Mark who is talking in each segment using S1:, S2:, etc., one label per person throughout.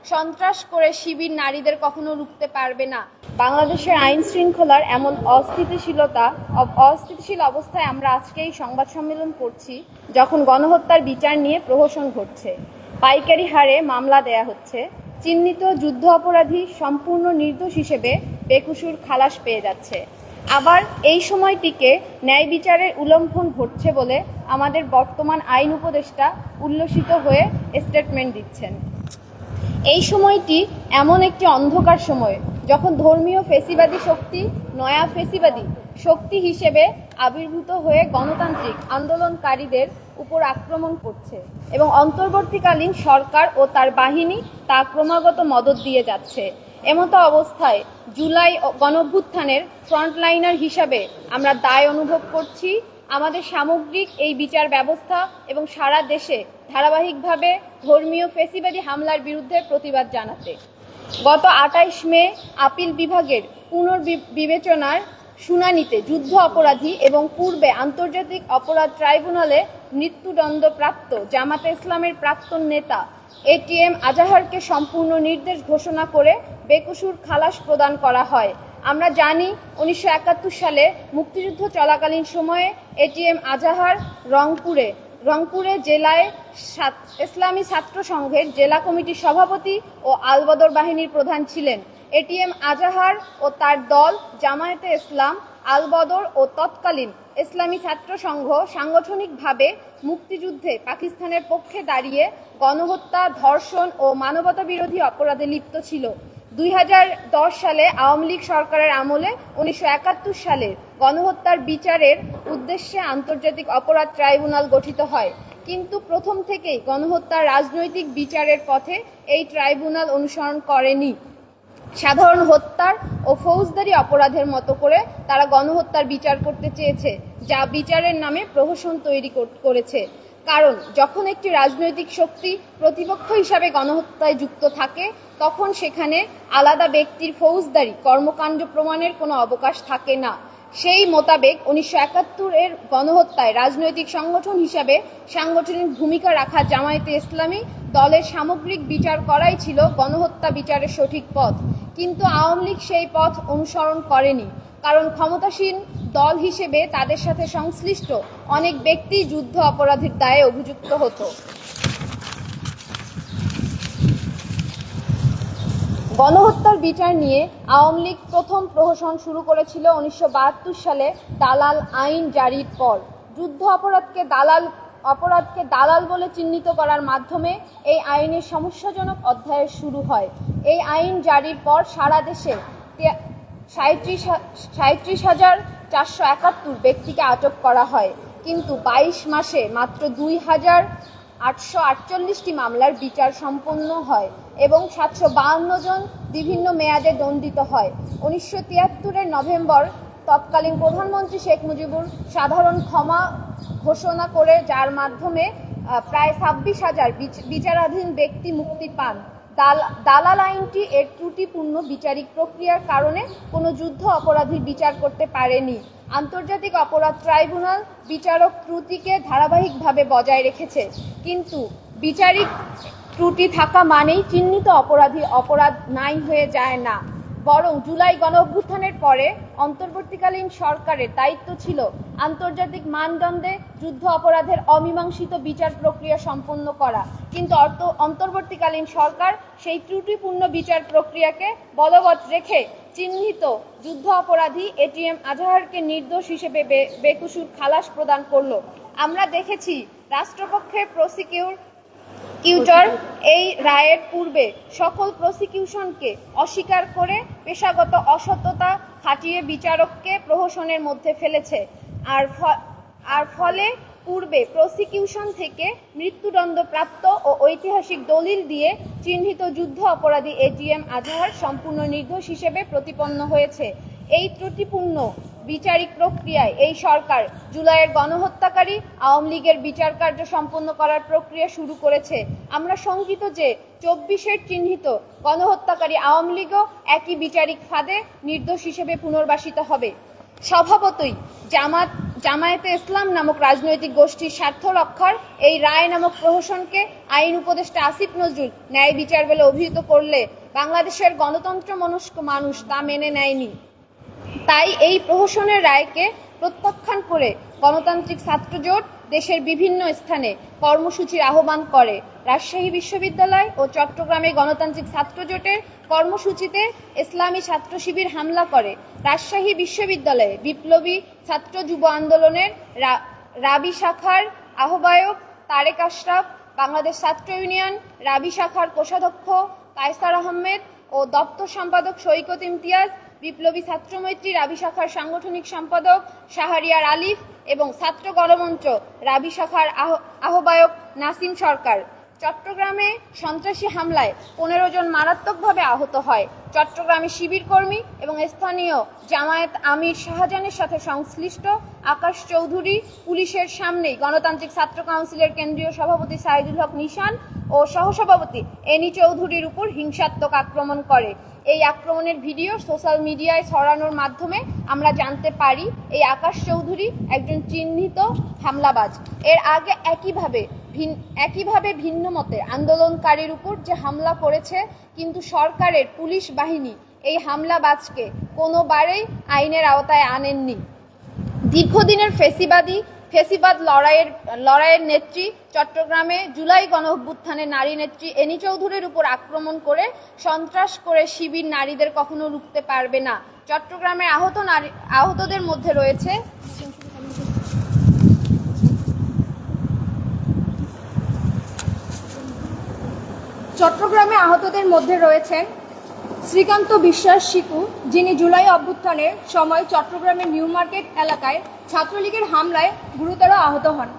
S1: সন্ত্রাস করে শিবির নারীদের কখনো রুখতে পারবে না। বাংলাদেশের আইন শৃঙ্খলার এমন অস্থিতিশীল অবস্থায় আমরা আজকে এই সংবাদ সম্মেলন করছি, যখন গণহত্যার বিচার নিয়ে প্রহসন ঘটছে, পাইকারি হারে মামলা দেয়া হচ্ছে, চিহ্নিত যুদ্ধ অপরাধী সম্পূর্ণ নির্দোষ হিসেবে বেকসুর খালাস পেয়ে যাচ্ছে। আবার এই সময়টিকে ন্যায় বিচারের উল্লঙ্ঘন ঘটছে বলে আমাদের বর্তমান আইন উপদেষ্টা উল্লসিত হয়ে স্টেটমেন্ট দিচ্ছেন। এই সময়টি এমন একটি অন্ধকার সময় যখন ধর্মীয় ফেসিবাদী শক্তি নয়া ফেসিবাদী শক্তি হিসেবে আবির্ভূত হয়ে গণতান্ত্রিক আন্দোলনকারীদের উপর আক্রমণ করছে এবং অন্তর্বর্তীকালীন সরকার ও তার বাহিনী তা ক্রমাগত মদত দিয়ে যাচ্ছে। এমতো অবস্থায় জুলাই গণঅভ্যুত্থানের ফ্রন্টলাইনার হিসাবে আমরা দায় অনুভব করছি আমাদের সামগ্রিক এই বিচার ব্যবস্থা এবং সারা দেশে ধারাবাহিকভাবে ধর্মীয় ফেসিবাদী হামলার বিরুদ্ধে প্রতিবাদ জানাতে। গত ২৮ মে আপিল বিভাগের পুনর্বিবেচনার শুনানিতে যুদ্ধ অপরাধী এবং পূর্বে আন্তর্জাতিক অপরাধ ট্রাইব্যুনালে মৃত্যুদণ্ডপ্রাপ্ত জামাতে ইসলামের প্রাক্তন নেতা এটিএম আজাহারকে সম্পূর্ণ নির্দোষ ঘোষণা করে বেকসুর খালাস প্রদান করা হয়। আমরা জানি ১৯৭১ সালে মুক্তিযুদ্ধ চলাকালীন সময়ে এটিএম আজাহার রংপুরে জেলায় ইসলামী ছাত্র সংঘের জেলা কমিটির সভাপতি ও আলবদর বাহিনীর প্রধান ছিলেন। এটিএম আজাহার ও তার দল জামায়াতে ইসলাম, আলবদর ও তৎকালীন ইসলামী ছাত্র সংঘ সাংগঠনিকভাবে মুক্তিযুদ্ধে পাকিস্তানের পক্ষে দাঁড়িয়ে গণহত্যা, ধর্ষণ ও মানবতা বিরোধী অপরাধে লিপ্ত ছিল। ২০১০ সালে আওয়ামী লীগ সরকারের আমলে ১৯৭১ সালের গণহত্যার বিচারের উদ্দেশ্যে আন্তর্জাতিক অপরাধ ট্রাইব্যুনাল গঠিত হয়, কিন্তু প্রথম থেকেই গণহত্যার রাজনৈতিক বিচারের পথে এই ট্রাইব্যুনাল অনুসরণ করেনি। সাধারণ হত্যার ও ফৌজদারি অপরাধের মতো করে তারা গণহত্যার বিচার করতে চেয়েছে, যা বিচারের নামে প্রহসন তৈরি করেছে। কারণ যখন একটি রাজনৈতিক শক্তি প্রতিপক্ষ হিসাবে গণহত্যায় যুক্ত থাকে, তখন সেখানে আলাদা ব্যক্তির ফৌজদারি কর্মকাণ্ড প্রমাণের কোনো অবকাশ থাকে না। সেই মোতাবেক ১৯৭১-এর গণহত্যায় রাজনৈতিক সংগঠন হিসাবে সাংগঠনিক ভূমিকা রাখা জামায়াতে ইসলামী দলের সামগ্রিক বিচার করাই ছিল গণহত্যা বিচারের সঠিক পথ, কিন্তু আওয়ামী লীগ সেই পথ অনুসরণ করেনি। কারণ ক্ষমতাসীন দল হিসেবে তাদের সাথে সংশ্লিষ্ট অনেক ব্যক্তি যুদ্ধ অপরাধের দায়ে অভিযুক্ত হতো। গণহত্যার বিচার নিয়ে আওয়ামী লীগ প্রথম প্রহসন শুরু করেছিল ১৯৭২ সালে দালাল আইন জারির পর। যুদ্ধ অপরাধকে দালাল বলে চিহ্নিত করার মাধ্যমে এই আইনের সমস্যাজনক অধ্যায়ের শুরু হয়। এই আইন জারির পর সারা দেশে ৩৭,৪৭১ ব্যক্তিকে আটক করা হয়, কিন্তু ২২ মাসে মাত্র ২,৮৪৮টি মামলার বিচার সম্পন্ন হয় এবং ৭৫২ জন বিভিন্ন মেয়াদে দণ্ডিত হয়। ১৯৭৩-এর নভেম্বর তৎকালীন প্রধানমন্ত্রী শেখ মুজিবুর সাধারণ ক্ষমা ঘোষণা করে, যার মাধ্যমে প্রায় ২৬,০০০ বিচারাধীন ব্যক্তি মুক্তি পান। দালাল আইনটি এর ত্রুটিপূর্ণ বিচারিক প্রক্রিয়ার কারণে কোনো যুদ্ধ অপরাধীর বিচার করতে পারেনি। আন্তর্জাতিক অপরাধ ট্রাইব্যুনাল বিচারক ত্রুটিকে ধারাবাহিকভাবে বজায় রেখেছে, কিন্তু বিচারিক ত্রুটি থাকা মানেই চিহ্নিত অপরাধী অপরাধ নাই হয়ে যায় না। বরং জুলাই গণঅভ্যুত্থানের পরে অন্তর্বর্তীকালীন সরকারের দায়িত্ব ছিল আন্তর্জাতিক মানদণ্ডে যুদ্ধ অপরাধের অমীমাংসিত বিচার প্রক্রিয়া সম্পন্ন করা, কিন্তু অন্তর্বর্তীকালীন সরকার সেই ত্রুটিপূর্ণ বিচার প্রক্রিয়াকে বলবৎ রেখে চিহ্নিত যুদ্ধ অপরাধী এটিএম আজাহারকে নির্দোষ হিসেবে বেকসুর খালাস প্রদান করল। আমরা দেখেছি রাষ্ট্রপক্ষের প্রসিকিউটর এই রায়ের পূর্বে সকল প্রসিকিউশনকে অস্বীকার করে পেশাগত অসততা খাটিয়ে বিচারককে প্রহসনের মধ্যে ফেলেছে, আর ফলে পূর্বে প্রসিকিউশন থেকে মৃত্যুদণ্ডপ্রাপ্ত ও ঐতিহাসিক দলিল দিয়ে চিহ্নিত যুদ্ধ অপরাধী এটিএম আজাহার সম্পূর্ণ নির্দোষ হিসেবে প্রতিপন্ন হয়েছে। এই ত্রুটিপূর্ণ বিচারিক প্রক্রিয়ায় এই সরকার জুলাইয়ের গণহত্যাকারী আওয়ামী লীগের বিচার কার্য সম্পন্ন করার প্রক্রিয়া শুরু করেছে। আমরা শঙ্কিত যে ২৪-এর চিহ্নিত গণহত্যাকারী আওয়ামী লীগও একই বিচারিক ফাঁদে নির্দোষ হিসেবে পুনর্বাসিত হবে। স্বভাবতই জামায়াতে ইসলাম নামক রাজনৈতিক গোষ্ঠীর স্বার্থ রক্ষার এই রায় নামক প্রহসনকে আইন উপদেষ্টা আসিফ নজরুল ন্যায় বিচার বলে অভিহিত করলে বাংলাদেশের গণতন্ত্র মনস্ক মানুষ তা মেনে নেয়নি। তাই এই প্রহসনের রায়কে প্রত্যাখ্যান করে গণতান্ত্রিক ছাত্রজোট দেশের বিভিন্ন স্থানে কর্মসূচির আহ্বান করে। রাজশাহী বিশ্ববিদ্যালয় ও চট্টগ্রামে গণতান্ত্রিক ছাত্রজোটের কর্মসূচিতে ইসলামী ছাত্র শিবির হামলা করে। রাজশাহী বিশ্ববিদ্যালয়ে বিপ্লবী ছাত্র যুব আন্দোলনের রাবি শাখার আহ্বায়ক তারেক আশরাফ, বাংলাদেশ ছাত্র ইউনিয়ন রাবি শাখার কোষাধ্যক্ষ কায়সার আহমেদ ও দপ্তর সম্পাদক সৈকত ইমতিয়াজ, বিপ্লবী ছাত্রমৈত্রী রাবি শাখার সাংগঠনিক সম্পাদক শাহরিয়ার আলিফ এবং ছাত্র গণমঞ্চ রাবি শাখার আহ্বায়ক নাসিম সরকার। চট্টগ্রামে সন্ত্রাসী হামলায় 15 জন মারাত্মকভাবে আহত হয়। চট্টগ্রামে শিবির কর্মী এবং স্থানীয় জামায়াত আমির শাহজাহানের সাথে সংশ্লিষ্ট আকাশ চৌধুরী পুলিশের সামনেই গণতান্ত্রিক ছাত্র কাউন্সিলের কেন্দ্রীয় সভাপতি সাইদুল হক নিশান ও সহসভাপতি এনি চৌধুরীর উপর হিংসাত্মক আক্রমণ করে। এই আক্রমণের ভিডিও সোশ্যাল মিডিয়ায় ছড়ানোর মাধ্যমে আমরা জানতে পারি এই আকাশ চৌধুরী একজন চিহ্নিত হামলাবাজ। এর আগে একইভাবে ভিন্ন মতে আন্দোলনকারীর উপর যে হামলা করেছে, কিন্তু সরকারের পুলিশ বাহিনী এই হামলাবাজকে কোনোবারেই আইনের আওতায় আনেননি। দীর্ঘদিনের ফেসিবাদ লড়াইয়ের নেত্রী চট্টগ্রামে জুলাই গণঅভ্যুত্থানের নারী নেত্রী এনি চৌধুরীর উপর আক্রমণ করে সন্ত্রাস করে শিবির নারীদের কখনো রুখতে পারবে না। চট্টগ্রামের আহতদের মধ্যে রয়েছে রয়েছেন শ্রীকান্ত বিশ্বাস শিকু, যিনি জুলাই অভ্যুত্থানের সময় চট্টগ্রামের নিউ মার্কেট এলাকায় ছাত্রলীগের হামলায় গুরুতর আহত হন।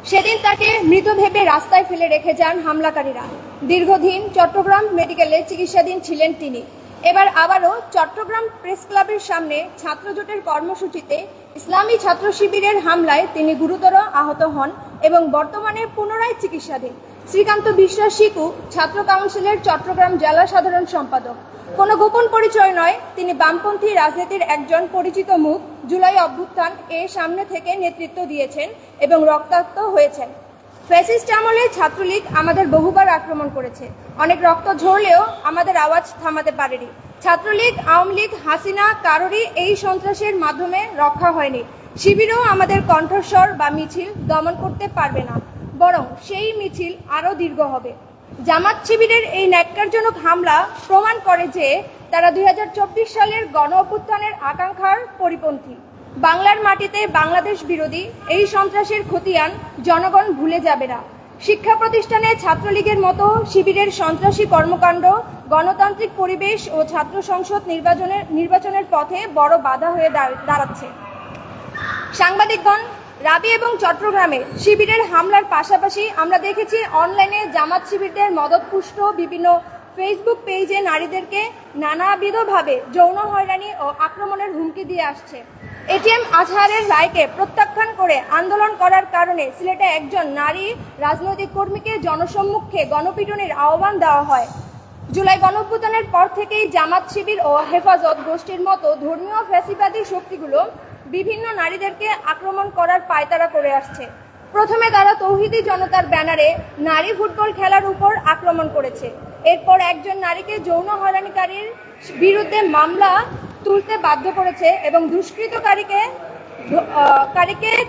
S1: সেদিন তাকে মৃত ভেবে রাস্তায় ফেলে রেখে যান হামলাকারীরা। দীর্ঘদিন চট্টগ্রাম মেডিকেলে চিকিৎসাধীন ছিলেন তিনি। এবার আবারও চট্টগ্রাম প্রেস ক্লাবের সামনে ছাত্রজোটের কর্মসূচিতে ইসলামী ছাত্র শিবিরের হামলায় তিনি গুরুতর আহত হন এবং বর্তমানে পুনরায় চিকিৎসাধীন। শ্রীকান্ত বিশ্বাস শিকু ছাত্র কাউন্সিলের চট্টগ্রাম জেলা সাধারণ সম্পাদক। কোনো গোপন পরিচয় নয়, তিনি বামপন্থী রাজনীতির একজন পরিচিত মুখ। জুলাই অভ্যুত্থান সামনে থেকে নেতৃত্ব দিয়েছেন এবং রক্তাক্ত হয়েছেন। ফ্যাসিস্ট আমলে ছাত্রলীগ আমাদের বহুবার আক্রমণ করেছে, অনেক রক্ত ঝরলেও আমাদের আওয়াজ থামাতে পারেনি। ছাত্রলীগ, আওয়ামী লীগ, হাসিনা কারোরই এই সন্ত্রাসের মাধ্যমে রক্ষা হয়নি। শিবিরও আমাদের কণ্ঠস্বর বা মিছিল দমন করতে পারবে না, বরং সেই মিছিল আরও দীর্ঘ হবে। জামাত শিবিরের এই ন্যাক্কারজনক হামলা প্রমাণ করে যে তারা 2024 সালের গণ অভ্যুত্থানের আকাঙ্ক্ষার পরিপন্থী। বাংলার মাটিতে বাংলাদেশ বিরোধী এই সন্ত্রাসের খতিয়ান জনগণ ভুলে যাবে না। শিক্ষা প্রতিষ্ঠানে ছাত্রলীগের মতো শিবিরের সন্ত্রাসী কর্মকাণ্ড গণতান্ত্রিক পরিবেশ ও ছাত্র সংসদ নির্বাচনের পথে বড় বাধা হয়ে দাঁড়াচ্ছে। সাংবাদিকগণ, রাবি এবং চট্টগ্রামে শিবিরের হামলার পাশাপাশি আমরা দেখেছি অনলাইনে জামাত শিবিরদের মদতপুষ্ট বিভিন্ন ফেসবুক পেজে নারীদেরকে নানাবিধভাবে যৌন হয়রানি ও আক্রমণের হুমকি দিয়ে আসছে। এটিএম আজহারের রায়কে প্রত্যাখ্যান করে আন্দোলন করার কারণে সিলেটে একজন নারী রাজনৈতিক কর্মীকে জনসম্মুখে গণপিটুনির আহ্বান দেওয়া হয়। জুলাই গণঅভ্যুত্থানের পর থেকেই জামাত শিবির ও হেফাজত গোষ্ঠীর মতো ধর্মীয় ফ্যাসিবাদী শক্তিগুলো বিভিন্ন নারীদেরকে আক্রমণ করার পায়তারা করে আসছে। প্রথমে তারা তৌহিদি জনতার ব্যানারে নারী ফুটবল খেলার উপর আক্রমণ করেছে। এরপর একজন নারীকে যৌন হয়রানিকারীর বিরুদ্ধে মামলা তুলতে বাধ্য করেছে এবং দুষ্কৃতকারীকে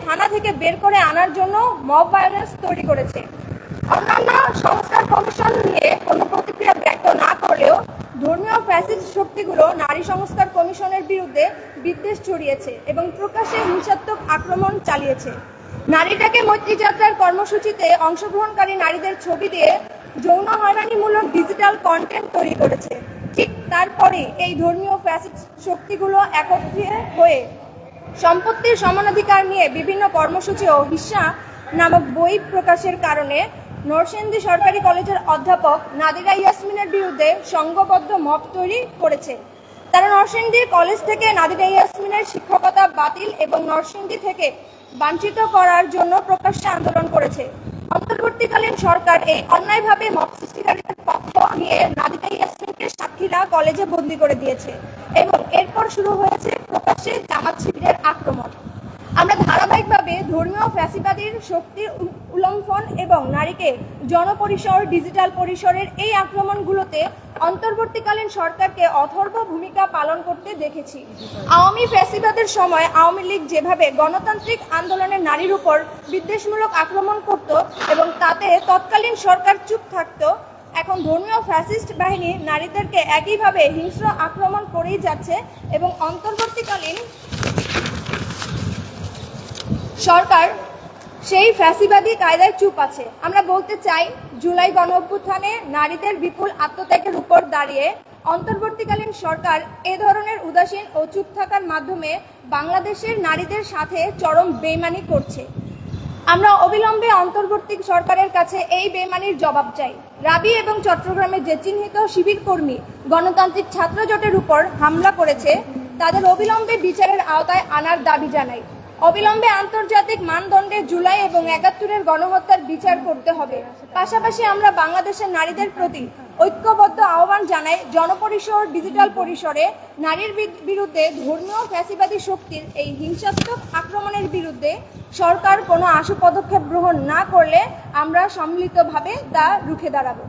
S1: থানা থেকে বের করে আনার জন্য মব ভায়োলেন্স তৈরি করেছে। অন্যান্য সংস্কার কমিশন নিয়ে কোনো প্রতিক্রিয়া ব্যক্ত না করলেও ধর্মীয় ফ্যাসিস্ট শক্তিগুলো নারী সংস্কার কমিশনের বিরুদ্ধে বিদ্বেষ ছড়িয়েছে এবং প্রকাশ্যে হিংসাত্মক আক্রমণ চালিয়েছে। নারীটাকে মৈত্রী যাত্রার কর্মসূচিতে অংশগ্রহণকারী নারীদের ছবি দিয়ে যৌন হয়রানিমূলক ডিজিটাল কন্টেন্ট তৈরি করেছে। ঠিক তারপরে এই ধর্মীয় ফ্যাসিস্ট শক্তিগুলো একত্রিত হয়ে সম্পত্তির সমানাধিকার নিয়ে বিভিন্ন কর্মসূচি ও হিস্সা নামক বই প্রকাশের কারণে নরসিংদী সরকারি কলেজের অধ্যাপক নাদিরা ইয়াসমিনের বিরুদ্ধে সংঘবদ্ধ মব তৈরি করেছে। তারা নরসিংদী কলেজ থেকে নাদিরা ইয়াসমিনের শিক্ষকতা বাতিল এবং নরসিংদী থেকে বঞ্চিত করার জন্য প্রকাশ্যে আন্দোলন করেছে। অন্তর্বর্তীকালীন সরকার এই অন্যায়ভাবে মব সৃষ্টিকারীদের পক্ষ নিয়ে নাদিরা ইয়াসমিনকে সাক্ষীরা কলেজে বন্দী করে দিয়েছে এবং এরপর শুরু হয়েছে প্রকাশ্যে জামাত শিবিরের আক্রমণ। আমরা ধারাবাহিকভাবে ধর্মীয় ফ্যাসিবাদীর শক্তির উল্লঙ্ঘন এবং নারীকে জনপরিসর ডিজিটাল পরিসরের এই আক্রমণগুলোতে অন্তর্বর্তীকালীন সরকারকে অথর্ব ভূমিকা পালন করতে দেখেছি। আওয়ামী ফ্যাসিবাদের সময় আওয়ামী লীগ যেভাবে গণতান্ত্রিক আন্দোলনের নারীর উপর বিদ্বেষমূলক আক্রমণ করত এবং তাতে তৎকালীন সরকার চুপ থাকত, এখন ধর্মীয় ফ্যাসিস্ট বাহিনী নারীদেরকে একইভাবে হিংস্র আক্রমণ করেই যাচ্ছে এবং অন্তর্বর্তীকালীন সরকার সেই ফ্যাসিবাদী কায়দায় চুপ আছে। আমরা বলতে চাই, জুলাই গণ অভ্যুত্থানে নারীদের বিপুল আত্মত্যাগের উপর দাঁড়িয়ে অন্তর্বর্তীকালীন সরকার এ ধরনের উদাসীন ও চুপ থাকার মাধ্যমে বাংলাদেশের নারীদের সাথে চরম বেইমানি করছে। আমরা অবিলম্বে অন্তর্বর্তী সরকারের কাছে এই বেইমানির জবাব চাই। রাবি এবং চট্টগ্রামে যে চিহ্নিত শিবির কর্মী গণতান্ত্রিক ছাত্র জোটের উপর হামলা করেছে, তাদের অবিলম্বে বিচারের আওতায় আনার দাবি জানাই। অবিলম্বে আন্তর্জাতিক মানদণ্ডে জুলাই এবং ৭১-এর গণহত্যার বিচার করতে হবে। পাশাপাশি আমরা বাংলাদেশের নারীদের প্রতি ঐক্যবদ্ধ আহ্বান জানাই, জনপরিসর ডিজিটাল পরিসরে নারীর বিরুদ্ধে ধর্মীয় ফ্যাসিবাদী শক্তির এই হিংসাত্মক আক্রমণের বিরুদ্ধে সরকার কোনো আশু পদক্ষেপ গ্রহণ না করলে আমরা সম্মিলিতভাবে তা রুখে দাঁড়াবো।